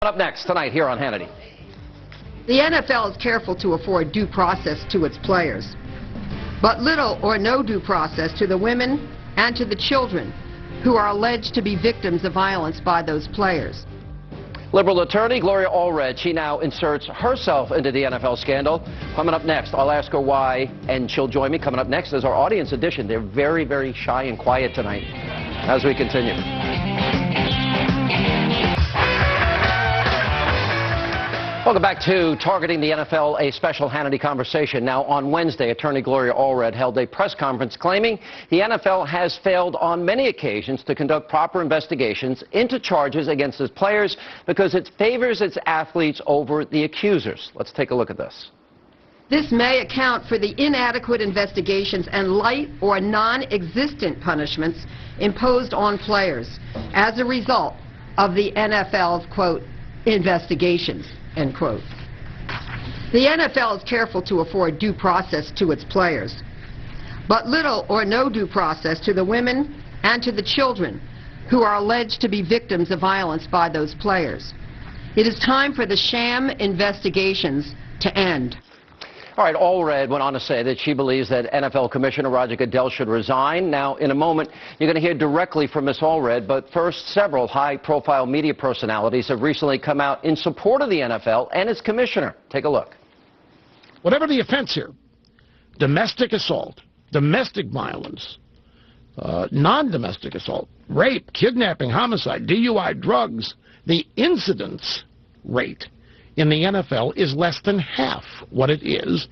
Up next tonight here on Hannity. The NFL is careful to afford due process to its players, but little or no due process to the women and to the children who are alleged to be victims of violence by those players. Liberal attorney Gloria Allred, she now inserts herself into the NFL scandal. Coming up next, I'll ask her why, and she'll join me. Coming up next is our audience edition. They're very, very shy and quiet tonight as we continue. Welcome back to Targeting the NFL, a special Hannity conversation. Now, on Wednesday, attorney Gloria Allred held a press conference claiming the NFL has failed on many occasions to conduct proper investigations into charges against its players because it favors its athletes over the accusers. Let's take a look at this. This may account for the inadequate investigations and light or non-existent punishments imposed on players as a result of the NFL's, quote, investigations. End quote. The NFL is careful to afford due process to its players, but little or no due process to the women and to the children who are alleged to be victims of violence by those players. It is time for the sham investigations to end. All right, Allred went on to say that she believes that NFL Commissioner Roger Goodell should resign. Now, in a moment, you're going to hear directly from Ms. Allred, but first, several high-profile media personalities have recently come out in support of the NFL and its commissioner. Take a look. Whatever the offense here, domestic assault, domestic violence, non-domestic assault, rape, kidnapping, homicide, DUI, drugs, the incidence rate in the NFL is less than half what it is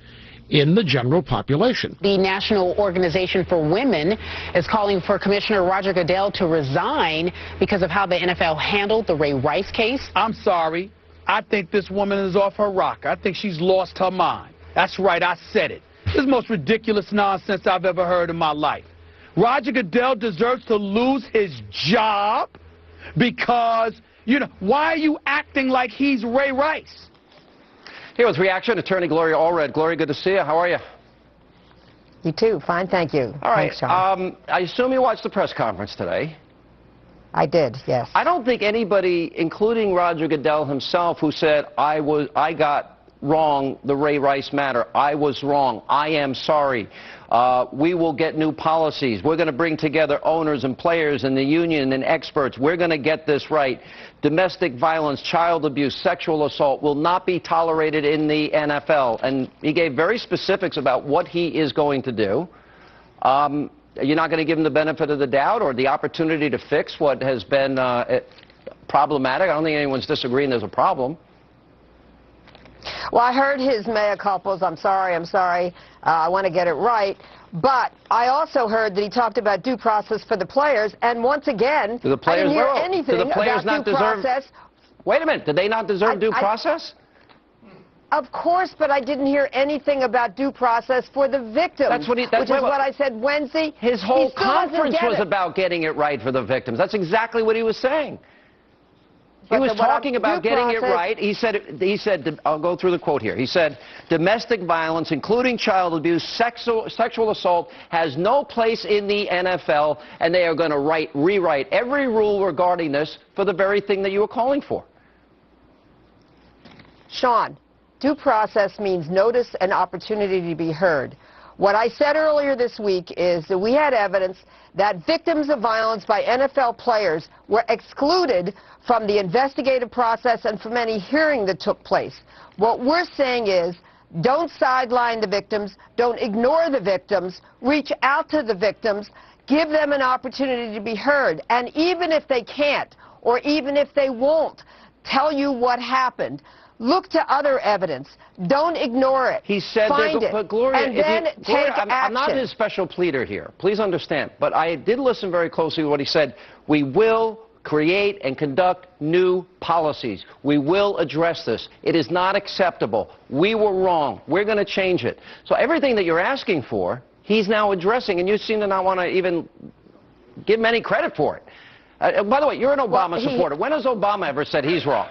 in the general population. The National Organization for Women is calling for Commissioner Roger Goodell to resign because of how the NFL handled the Ray Rice case. I'm sorry. I think this woman is off her rocker. I think she's lost her mind. That's right, I said it. This is the most ridiculous nonsense I've ever heard in my life. Roger Goodell deserves to lose his job because, you know, why are you acting like he's Ray Rice? Here with reaction, attorney Gloria Allred. Gloria, good to see you. How are you? You too. Fine, thank you. All right. Thanks, Sean. I assume you watched the press conference today. I did, yes. I don't think anybody, including Roger Goodell himself, who said, I got wrong the Ray Rice matter. I was wrong. I am sorry. We will get new policies. We're going to bring together owners and players and the union and experts. We're going to get this right. Domestic violence, child abuse, sexual assault will not be tolerated in the NFL. And he gave very specifics about what he is going to do. You're not going to give him the benefit of the doubt or the opportunity to fix what has been problematic. I don't think anyone's disagreeing there's a problem. Well, I heard his mea culpas. I'm sorry. I want to get it right. But I also heard that he talked about due process for the players. And once again, I didn't hear anything about due process. Wait a minute. Did they not deserve due process? Of course, but I didn't hear anything about due process for the victims, which is what I said Wednesday. His whole conference was about getting it right for the victims. That's exactly what he was saying. He was talking about getting it right. He said, I'll go through the quote here. He said, domestic violence, including child abuse, sexual assault, has no place in the NFL, and they are going to rewrite every rule regarding this for the very thing that you were calling for. Sean, due process means notice and opportunity to be heard. What I said earlier this week is that we had evidence that victims of violence by NFL players were excluded from the investigative process and from any hearing that took place. What we're saying is, don't sideline the victims, don't ignore the victims, reach out to the victims, give them an opportunity to be heard. And even if they can't, or even if they won't tell you what happened, look to other evidence. Don't ignore it. He said, but Gloria, and then take action. I'm not his special pleader here. Please understand. But I did listen very closely to what he said. We will create and conduct new policies. We will address this. It is not acceptable. We were wrong. We're going to change it. So everything that you're asking for, he's now addressing, and you seem to not want to even give him any credit for it. By the way, you're an Obama supporter. When has Obama ever said he's wrong?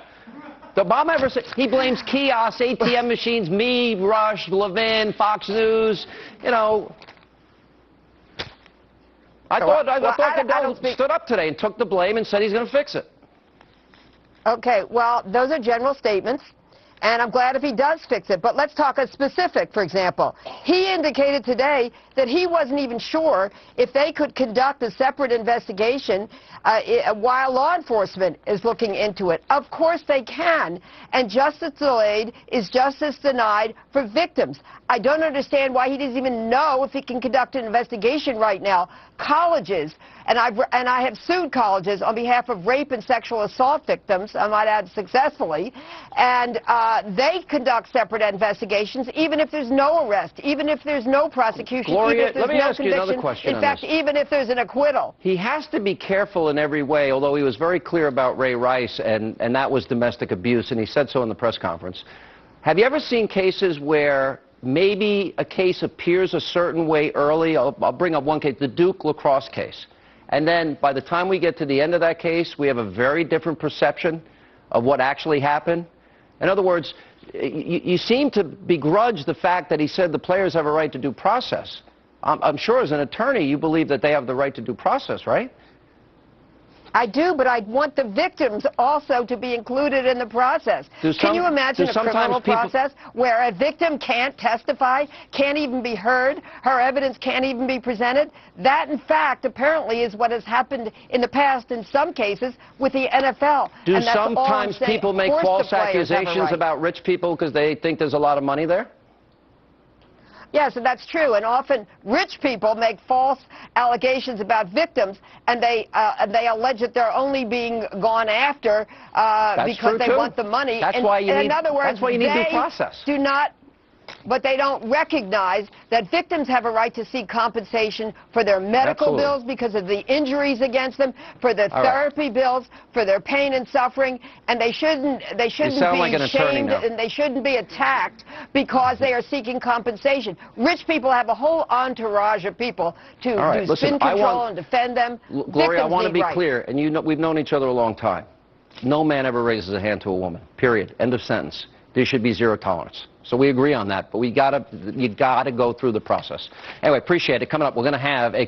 Did Obama ever say he blames kiosks, ATM machines, me, Rush, Levin, Fox News, you know? I thought Goodell stood up today and took the blame and said he's going to fix it. Okay, well, those are general statements, and I'm glad if he does fix it. But let's talk a specific, for example. He indicated today that he wasn't even sure if they could conduct a separate investigation while law enforcement is looking into it. Of course they can, and justice delayed is justice denied for victims. I don't understand why he doesn't even know if he can conduct an investigation right now. Colleges, and I have sued colleges on behalf of rape and sexual assault victims, I might add successfully, and they conduct separate investigations even if there's no arrest, even if there's no prosecution, Gloria, even if there's let me no ask you conviction. another question In fact, even if there's an acquittal. He has to be careful in every way, although he was very clear about Ray Rice, and that was domestic abuse, and he said so in the press conference. Have you ever seen cases where maybe a case appears a certain way early? I'll bring up one case, the Duke lacrosse case. And then by the time we get to the end of that case, we have a very different perception of what actually happened. In other words, you seem to begrudge the fact that he said the players have a right to due process. I'm sure as an attorney you believe that they have the right to due process, right? I do, but I want the victims also to be included in the process. Can you imagine a criminal process where a victim can't testify, can't even be heard, her evidence can't even be presented? That, in fact, apparently is what has happened in the past in some cases with the NFL. Do sometimes people make false accusations about rich people because they think there's a lot of money there? Yes, and that's true. And often rich people make false allegations about victims, and they allege that they're only being gone after because they want the money. That's why you need, in other words, that's why you need due process. Do not, but they don't recognize that victims have a right to seek compensation for their medical bills because of the injuries against them, for their therapy bills, for their pain and suffering, and they shouldn't be shamed and they shouldn't be attacked because they are seeking compensation. Rich people have a whole entourage of people to do spin control and defend them. Gloria, I want to be clear, and you know, we've known each other a long time. No man ever raises a hand to a woman, period. End of sentence. There should be zero tolerance. So we agree on that, but you gotta go through the process. Anyway, appreciate it. Coming up, we're going to have a